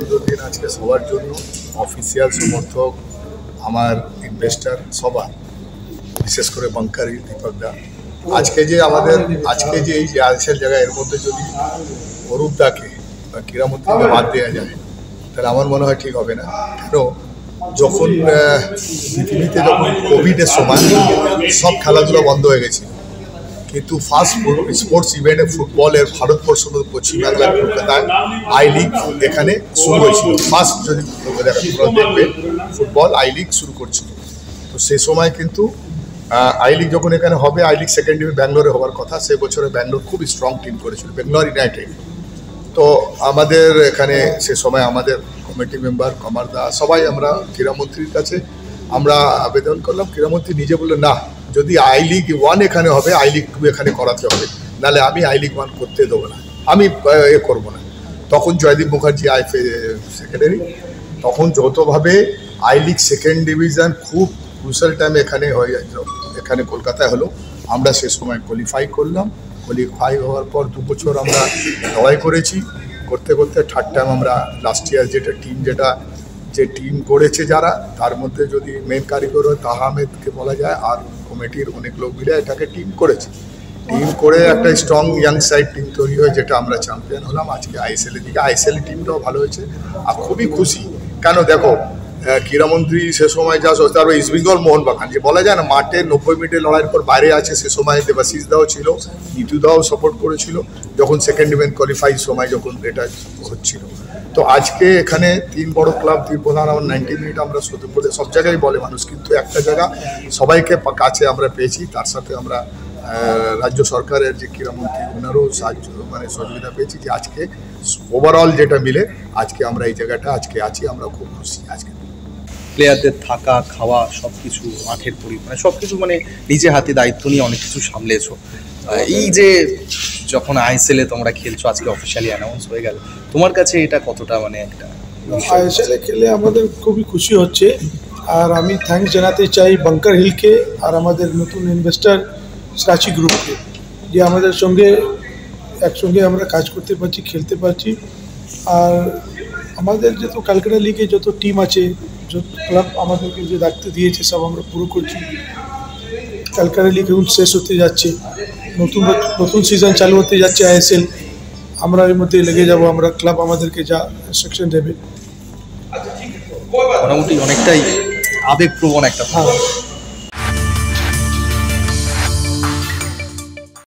আনন্দের দিন আজকে সবার জন্য, অফিসিয়াল সমর্থক, আমার ইনভেস্টার সবার, বিশেষ করে বাঙ্কারি দীপক দা। আজকে যে এই যে আইএসএল জায়গায় এর মধ্যে যদি অরূপ দাকে বা ক্রীড়ামন্ত্রীকে বাদ দেওয়া যায় তাহলে আমার মনে হয় ঠিক হবে না। কেন, যখন পৃথিবীতে যখন কোভিডের সময় সব খেলাধুলা বন্ধ হয়ে গেছিল, কিন্তু ফার্স্ট স্পোর্টস ইভেন্টে ফুটবলের ভারতবর্ষ পশ্চিমবাংলার কলকাতায় আই লিগ এখানে শুরু হয়েছিল। ফার্স্ট যদি দেখবে ফুটবল আই লিগ শুরু করছিল, তো সে সময় কিন্তু আই লিগ যখন এখানে হবে, আই লিগ সেকেন্ড ডিভিশন ব্যাঙ্গালোরে হওয়ার কথা, সে বছরে ব্যাঙ্গালোর খুব স্ট্রং টিম করেছিল, ব্যাঙ্গালোর ইউনাইটেড। তো আমাদের এখানে সে সময় আমাদের কমিটি মেম্বার কমার দা সবাই আমরা ক্রীড়ামন্ত্রীর কাছে আমরা আবেদন করলাম। ক্রীড়ামন্ত্রী নিজে বললো না, যদি আই লিগ 1 এখানে হবে, আই লিগ 2 এখানে করাতে হবে, নাহলে আমি আই লিগ 1 করতে দেবো না, আমি করবো না। তখন জয়দীপ মুখার্জি সেক্রেটারি, তখন যতভাবে আই লিগ সেকেন্ড ডিভিশন খুব ক্রুশাল টাইমে এখানে হয়ে এখানে কলকাতায় হলো, আমরা সে সময় কোয়ালিফাই করলাম। কোয়ালিফাই হওয়ার পর 2 বছর আমরা লড়াই করেছি, করতে করতে থার্ড টাইম আমরা লাস্ট ইয়ার যে টিম করেছে যারা, তার মধ্যে যদি মেন কারিগর তাহা আহমেদকে বলা যায়, আর কমিটির অনেক লোক মিলে এটাকে টিম করেছে। টিম করে একটা স্ট্রং ইয়াং সাইড টিম তৈরি হয়, যেটা আমরা চ্যাম্পিয়ন হলাম। আজকে আইএসএলের দিকে আইএসএল টিমটাও ভালো হয়েছে, আর খুবই খুশি। কেন দেখো, ক্রীড়ামন্ত্রী সে সময় যা সোচতে পারবে, ইস্ট বেঙ্গল মোহনবাগান যে বলা যায় না, মাঠে 90 মিনিটের লড়াইয়ের পর বাইরে আছে, সে সময় দেবাশিস দাও ছিল, নিতু দাও সাপোর্ট করেছিল যখন সেকেন্ড ইভেন্ট কোয়ালিফাই সময় যখন এটা হচ্ছিল। তো আজকে এখানে 3 বড় ক্লাব, 3 প্রধান, আমার 90 মিনিট আমরা সব জায়গায় বলে মানুষ, কিন্তু একটা জায়গা সবাইকে কাছে আমরা পেয়েছি। তার সাথে আমরা রাজ্য সরকারের যে ক্রীড়ামন্ত্রী ওনারও সাহায্য সহযোগিতা পেয়েছি, যে আজকে ওভারঅল যেটা মিলে আজকে আমরা এই জায়গাটা আজকে আছি, আমরা খুব খুশি। আজকে প্লেয়ারদের থাকা খাওয়া সব কিছু, মাঠের পরিমাণে সব কিছু, মানে নিজে হাতে দায়িত্ব নিয়ে অনেক কিছু সামলেছো। এই যে যখন আইএসএলে তোমরা খেলছো, আজকে অফিসিয়ালি অ্যানাউন্স হয়ে গেল, তোমার কাছে এটা কতটা মানে একটা? আইএসএলে খেলে আমাদের খুবই খুশি হচ্ছে, আর আমি থ্যাঙ্কস জানাতে চাই বাঙ্কার হিলকে আর আমাদের নতুন ইনভেস্টার সাচি গ্রুপকে, যে আমাদের সঙ্গে একসঙ্গে আমরা কাজ করতে পারছি, খেলতে পারছি। আর আমাদের যত ক্যালকাটা লিগে যত টিম আছে, যত ক্লাব আমাদেরকে যে দায়িত্ব দিয়েছে, সব আমরা পুরো করছি। ক্যালকাটা লিগ এখন শেষ হতে যাচ্ছে, নতুন সিজন চালু হতে যাচ্ছে আইএসএল, আমরা এর মধ্যে লেগে যাব। আমরা ক্লাব আমাদেরকে যা সেকশন দেবে, মোটামুটি অনেকটাই আবেগপ্রবণ একটা। হ্যাঁ।